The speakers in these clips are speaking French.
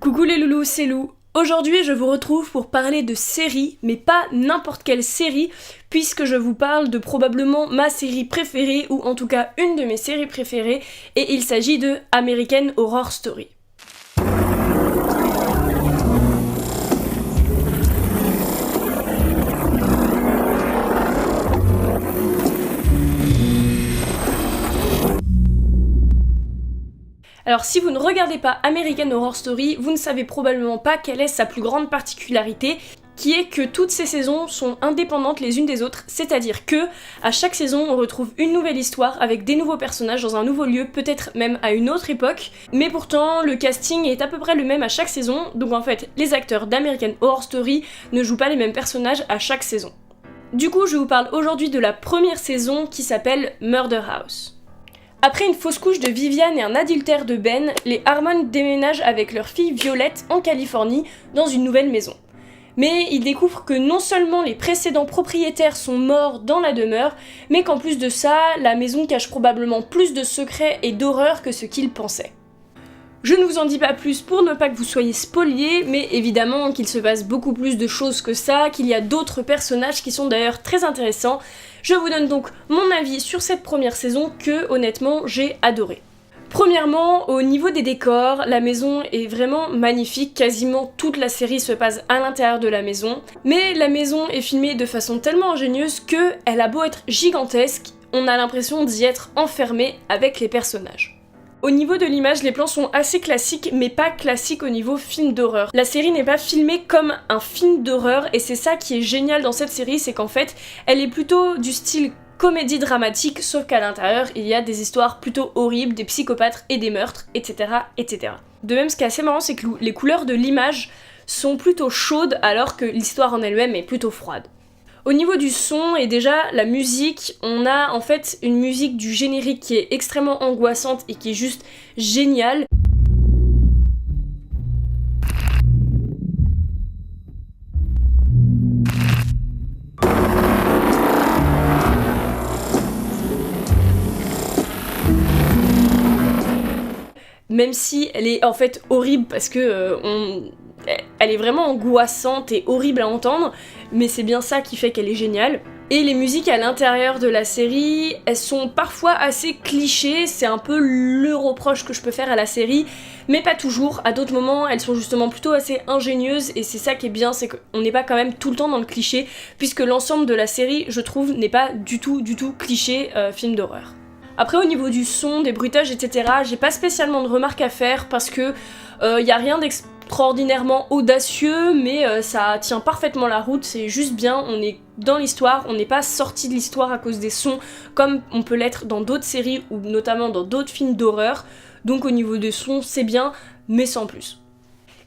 Coucou les loulous, c'est Lou. Aujourd'hui, je vous retrouve pour parler de séries, mais pas n'importe quelle série, puisque je vous parle de probablement ma série préférée, ou en tout cas une de mes séries préférées, et il s'agit de American Horror Story. Alors si vous ne regardez pas American Horror Story, vous ne savez probablement pas quelle est sa plus grande particularité, qui est que toutes ces saisons sont indépendantes les unes des autres, c'est-à-dire que à chaque saison on retrouve une nouvelle histoire avec des nouveaux personnages dans un nouveau lieu, peut-être même à une autre époque, mais pourtant le casting est à peu près le même à chaque saison, donc en fait les acteurs d'American Horror Story ne jouent pas les mêmes personnages à chaque saison. Du coup je vous parle aujourd'hui de la première saison qui s'appelle Murder House. Après une fausse couche de Vivian et un adultère de Ben, les Harmon déménagent avec leur fille Violette en Californie dans une nouvelle maison. Mais ils découvrent que non seulement les précédents propriétaires sont morts dans la demeure, mais qu'en plus de ça, la maison cache probablement plus de secrets et d'horreurs que ce qu'ils pensaient. Je ne vous en dis pas plus pour ne pas que vous soyez spoliés, mais évidemment qu'il se passe beaucoup plus de choses que ça, qu'il y a d'autres personnages qui sont d'ailleurs très intéressants. Je vous donne donc mon avis sur cette première saison que, honnêtement, j'ai adoré. Premièrement, au niveau des décors, la maison est vraiment magnifique, quasiment toute la série se passe à l'intérieur de la maison, mais la maison est filmée de façon tellement ingénieuse que elle a beau être gigantesque, on a l'impression d'y être enfermé avec les personnages. Au niveau de l'image, les plans sont assez classiques, mais pas classiques au niveau film d'horreur. La série n'est pas filmée comme un film d'horreur, et c'est ça qui est génial dans cette série, c'est qu'en fait, elle est plutôt du style comédie dramatique, sauf qu'à l'intérieur, il y a des histoires plutôt horribles, des psychopathes et des meurtres, etc., etc. De même, ce qui est assez marrant, c'est que les couleurs de l'image sont plutôt chaudes, alors que l'histoire en elle-même est plutôt froide. Au niveau du son et déjà la musique, on a en fait une musique du générique qui est extrêmement angoissante et qui est juste géniale. Même si elle est en fait horrible parce que elle est vraiment angoissante et horrible à entendre, mais c'est bien ça qui fait qu'elle est géniale. Et les musiques à l'intérieur de la série, elles sont parfois assez clichés, c'est un peu le reproche que je peux faire à la série, mais pas toujours. À d'autres moments, elles sont justement plutôt assez ingénieuses, et c'est ça qui est bien, c'est qu'on n'est pas quand même tout le temps dans le cliché, puisque l'ensemble de la série, je trouve, n'est pas du tout cliché film d'horreur. Après au niveau du son, des bruitages, etc., j'ai pas spécialement de remarques à faire parce que y a rien d'extraordinairement audacieux, mais ça tient parfaitement la route, c'est juste bien, on est dans l'histoire, on n'est pas sorti de l'histoire à cause des sons comme on peut l'être dans d'autres séries ou notamment dans d'autres films d'horreur, donc au niveau des sons c'est bien, mais sans plus.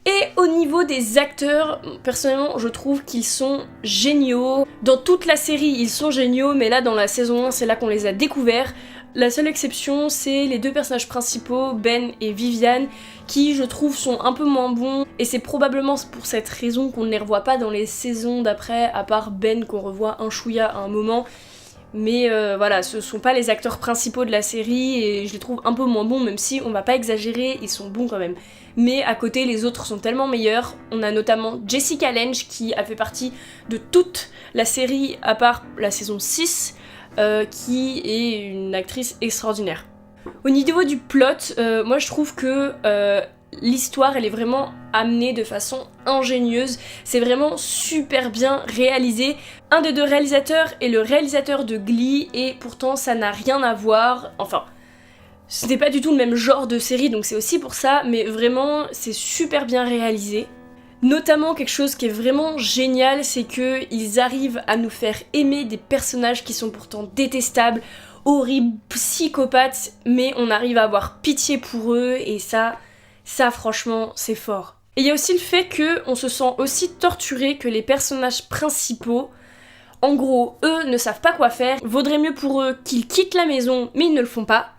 Et au niveau des acteurs, personnellement, je trouve qu'ils sont géniaux. Dans toute la série, ils sont géniaux, mais là, dans la saison 1, c'est là qu'on les a découverts. La seule exception, c'est les deux personnages principaux, Ben et Vivian, qui, je trouve, sont un peu moins bons. Et c'est probablement pour cette raison qu'on ne les revoit pas dans les saisons d'après, à part Ben qu'on revoit un chouïa à un moment. Mais voilà, ce sont pas les acteurs principaux de la série et je les trouve un peu moins bons, même si on va pas exagérer, ils sont bons quand même. Mais à côté, les autres sont tellement meilleurs. On a notamment Jessica Lange qui a fait partie de toute la série à part la saison 6, qui est une actrice extraordinaire. Au niveau du plot, moi je trouve que l'histoire elle est vraiment amenée de façon ingénieuse, c'est vraiment super bien réalisé. Un des deux réalisateurs est le réalisateur de Glee et pourtant ça n'a rien à voir, enfin c'était pas du tout le même genre de série donc c'est aussi pour ça, mais vraiment c'est super bien réalisé. Notamment quelque chose qui est vraiment génial, c'est qu'ils arrivent à nous faire aimer des personnages qui sont pourtant détestables, horribles, psychopathes, mais on arrive à avoir pitié pour eux et ça franchement c'est fort. Et il y a aussi le fait qu'on se sent aussi torturé que les personnages principaux. En gros, eux ne savent pas quoi faire, vaudrait mieux pour eux qu'ils quittent la maison, mais ils ne le font pas.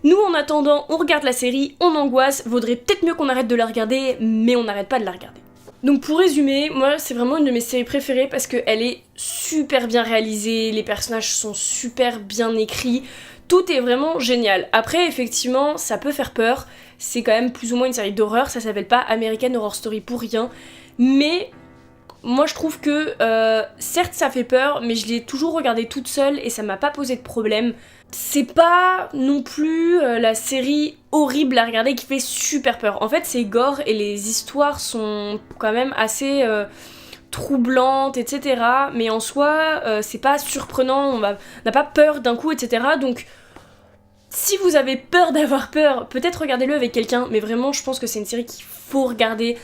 Nous en attendant, on regarde la série, on angoisse, vaudrait peut-être mieux qu'on arrête de la regarder, mais on n'arrête pas de la regarder. Donc pour résumer, moi c'est vraiment une de mes séries préférées parce qu'elle est super bien réalisée, les personnages sont super bien écrits, Tout est vraiment génial. Après, effectivement, ça peut faire peur. C'est quand même plus ou moins une série d'horreur. Ça s'appelle pas American Horror Story pour rien. Mais moi, je trouve que, certes, ça fait peur, mais je l'ai toujours regardé toute seule et ça m'a pas posé de problème. C'est pas non plus la série horrible à regarder qui fait super peur. En fait, c'est gore et les histoires sont quand même assez troublantes, etc. Mais en soi, c'est pas surprenant, on n'a pas peur d'un coup, etc. Donc, si vous avez peur d'avoir peur, peut-être regardez-le avec quelqu'un, mais vraiment, je pense que c'est une série qu'il faut regarder.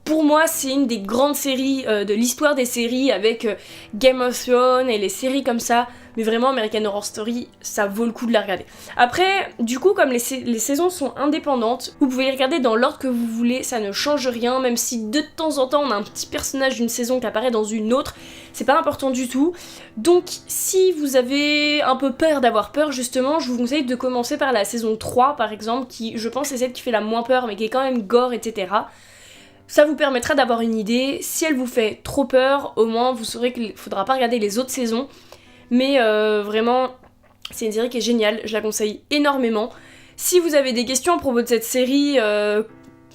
Pour moi, c'est une des grandes séries de l'histoire des séries avec Game of Thrones et les séries comme ça. Mais vraiment, American Horror Story, ça vaut le coup de la regarder. Après, du coup, comme les saisons sont indépendantes, vous pouvez les regarder dans l'ordre que vous voulez, ça ne change rien, même si de temps en temps, on a un petit personnage d'une saison qui apparaît dans une autre, c'est pas important du tout. Donc, si vous avez un peu peur d'avoir peur, justement, je vous conseille de commencer par la saison 3, par exemple, qui, je pense, est celle qui fait la moins peur, mais qui est quand même gore, etc. Ça vous permettra d'avoir une idée. Si elle vous fait trop peur, au moins vous saurez qu'il faudra pas regarder les autres saisons. Mais vraiment, c'est une série qui est géniale, je la conseille énormément. Si vous avez des questions à propos de cette série,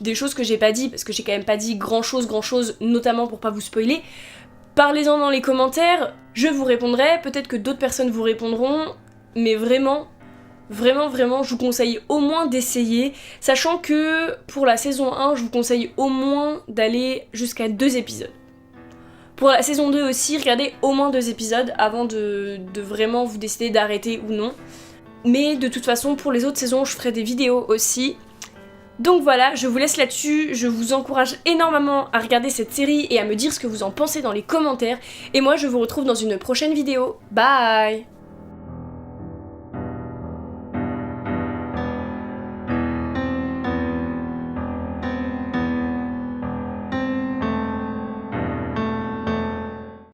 des choses que j'ai pas dit, parce que j'ai quand même pas dit grand chose, notamment pour pas vous spoiler, parlez-en dans les commentaires, je vous répondrai, peut-être que d'autres personnes vous répondront, mais vraiment, je vous conseille au moins d'essayer, sachant que pour la saison 1, je vous conseille au moins d'aller jusqu'à 2 épisodes. Pour la saison 2 aussi, regardez au moins 2 épisodes avant de vraiment vous décider d'arrêter ou non. Mais de toute façon, pour les autres saisons, je ferai des vidéos aussi. Donc voilà, je vous laisse là-dessus, je vous encourage énormément à regarder cette série et à me dire ce que vous en pensez dans les commentaires. Et moi, je vous retrouve dans une prochaine vidéo. Bye!